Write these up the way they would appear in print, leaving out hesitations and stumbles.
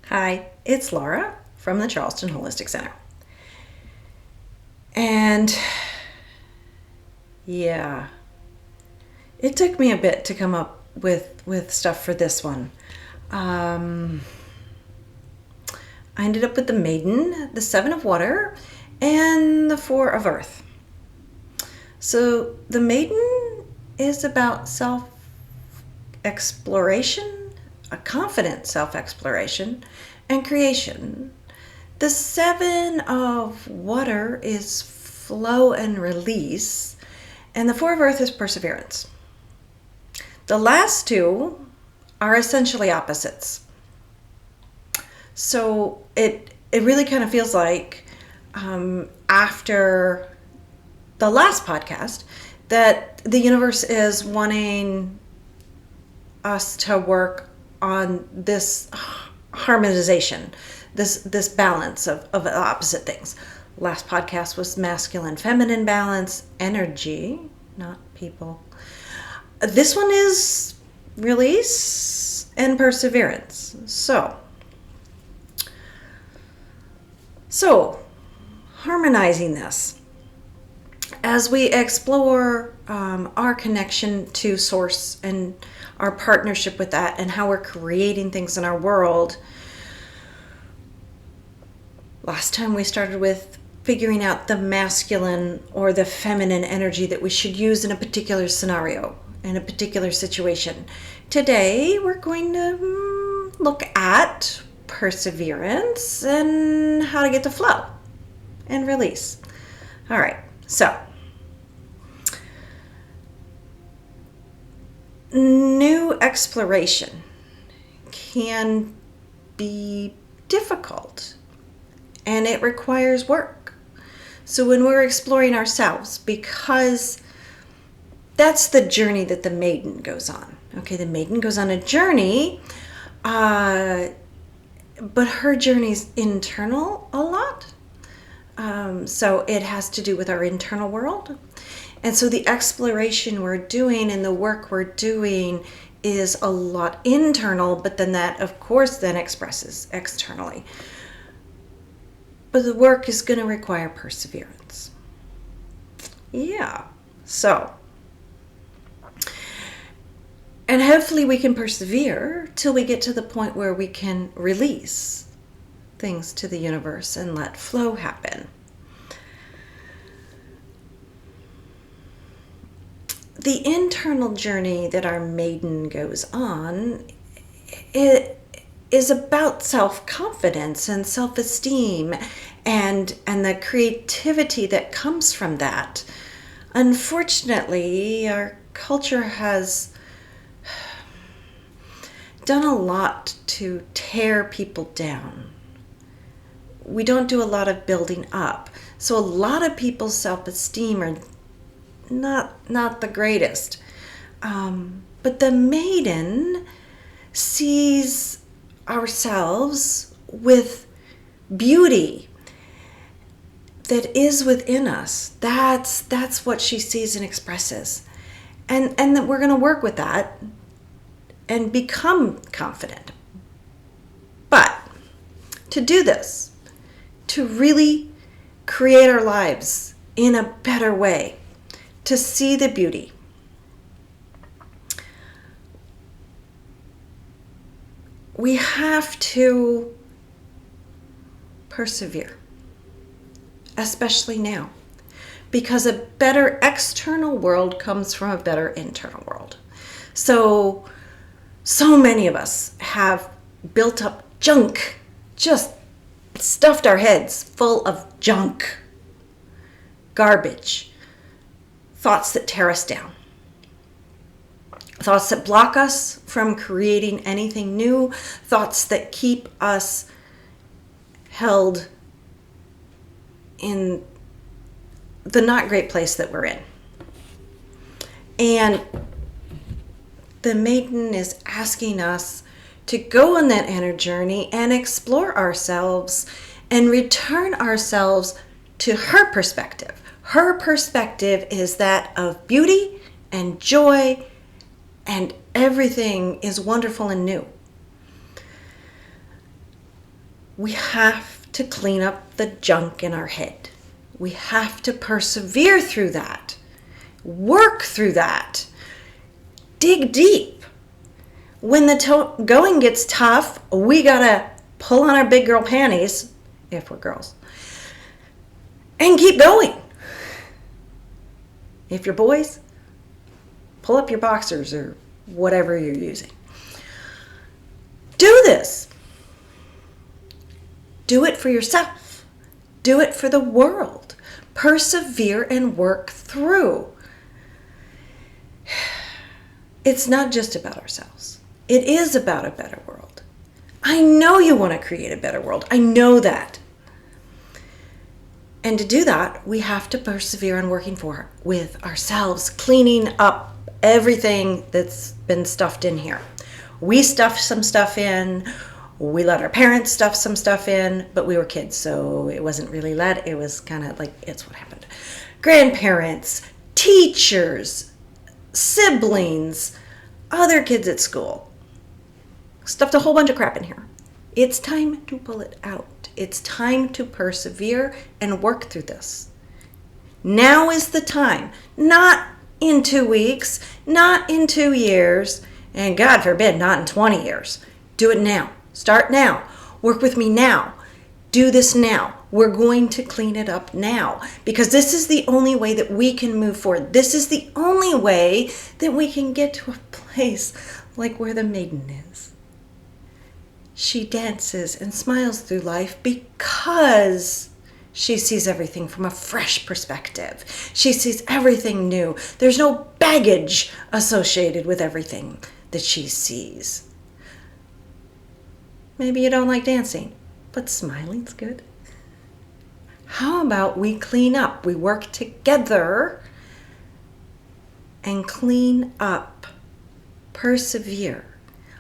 Hi, it's Laura from the Charleston Holistic Center. And yeah, it took me a bit to come up with stuff for this one. Um, I ended up with the Maiden, the Seven of Water, and the Four of Earth. So the Maiden is about self exploration, a confident self exploration, and creation. The Seven of Water is flow and release, and the Four of Earth is perseverance. The last two are essentially opposites. So it really kind of feels like after the last podcast that the universe is wanting us to work on this harmonization, this balance of opposite things. Last podcast was masculine feminine balance, energy, not people. This one is release and perseverance. So harmonizing this as we explore our connection to source and our partnership with that and how we're creating things in our world. Last time we started with figuring out the masculine or the feminine energy that we should use in a particular scenario, in a particular situation. Today we're going to look at perseverance and how to get to flow and release. All right, so new exploration can be difficult and it requires work. So when we're exploring ourselves, because that's the journey that the maiden goes on. Okay, the maiden goes on a journey, but her journey's internal a lot. So it has to do with our internal world. And so the exploration we're doing and the work we're doing is a lot internal, but then that, of course, then expresses externally. But the work is going to require perseverance. Yeah. So, and hopefully we can persevere till we get to the point where we can release things to the universe and let flow happen. The internal journey that our maiden goes on, it is about self-confidence and self-esteem and the creativity that comes from that. Unfortunately, our culture has done a lot to tear people down. We don't do a lot of building up. So a lot of people's self-esteem are not the greatest. But the maiden sees ourselves with beauty that is within us. That's what she sees and expresses. And that we're going to work with that and become confident. But to do this, to really create our lives in a better way, to see the beauty, we have to persevere, especially now, because a better external world comes from a better internal world. So many of us have built up junk, just stuffed our heads full of junk, garbage, thoughts that tear us down, thoughts that block us from creating anything new, thoughts that keep us held in the not great place that we're in. And the maiden is asking us to go on that inner journey and explore ourselves and return ourselves to her perspective. Her perspective is that of beauty and joy, and everything is wonderful and new. We have to clean up the junk in our head. We have to persevere through that. Work through that. Dig deep. When the going gets tough, we gotta pull on our big girl panties, if we're girls, and keep going. If you're boys, pull up your boxers or whatever you're using. Do this. Do it for yourself. Do it for the world. Persevere and work through. It's not just about ourselves. It is about a better world. I know you want to create a better world. I know that. And to do that, we have to persevere in working with ourselves, cleaning up everything that's been stuffed in here. We stuffed some stuff in. We let our parents stuff some stuff in, but we were kids, so it wasn't really let. It was kind of like, it's what happened. Grandparents, teachers, siblings, other kids at school. Stuffed a whole bunch of crap in here. It's time to pull it out. It's time to persevere and work through this. Now is the time. Not in 2 weeks, not in 2 years, and God forbid, not in 20 years. Do it now. Start now. Work with me now. Do this now. We're going to clean it up now because this is the only way that we can move forward. This is the only way that we can get to a place like where the maiden is. She dances and smiles through life because she sees everything from a fresh perspective. She sees everything new. There's no baggage associated with everything that she sees. Maybe you don't like dancing, but smiling's good. How about we clean up? We work together and clean up, persevere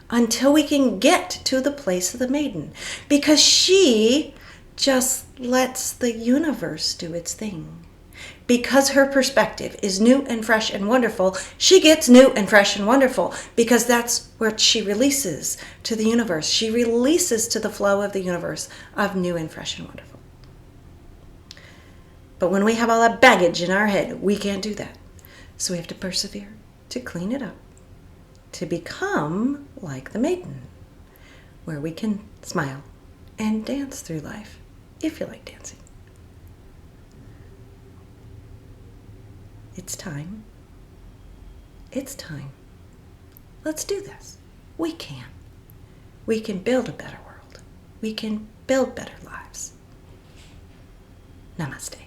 until we can get to the place of the maiden, because she just lets the universe do its thing. Because her perspective is new and fresh and wonderful, she gets new and fresh and wonderful because that's what she releases to the universe. She releases to the flow of the universe of new and fresh and wonderful. But when we have all that baggage in our head, we can't do that. So we have to persevere to clean it up, to become like the maiden, where we can smile and dance through life, if you like dancing. It's time. It's time. Let's do this. We can. We can build a better world. We can build better lives. Namaste.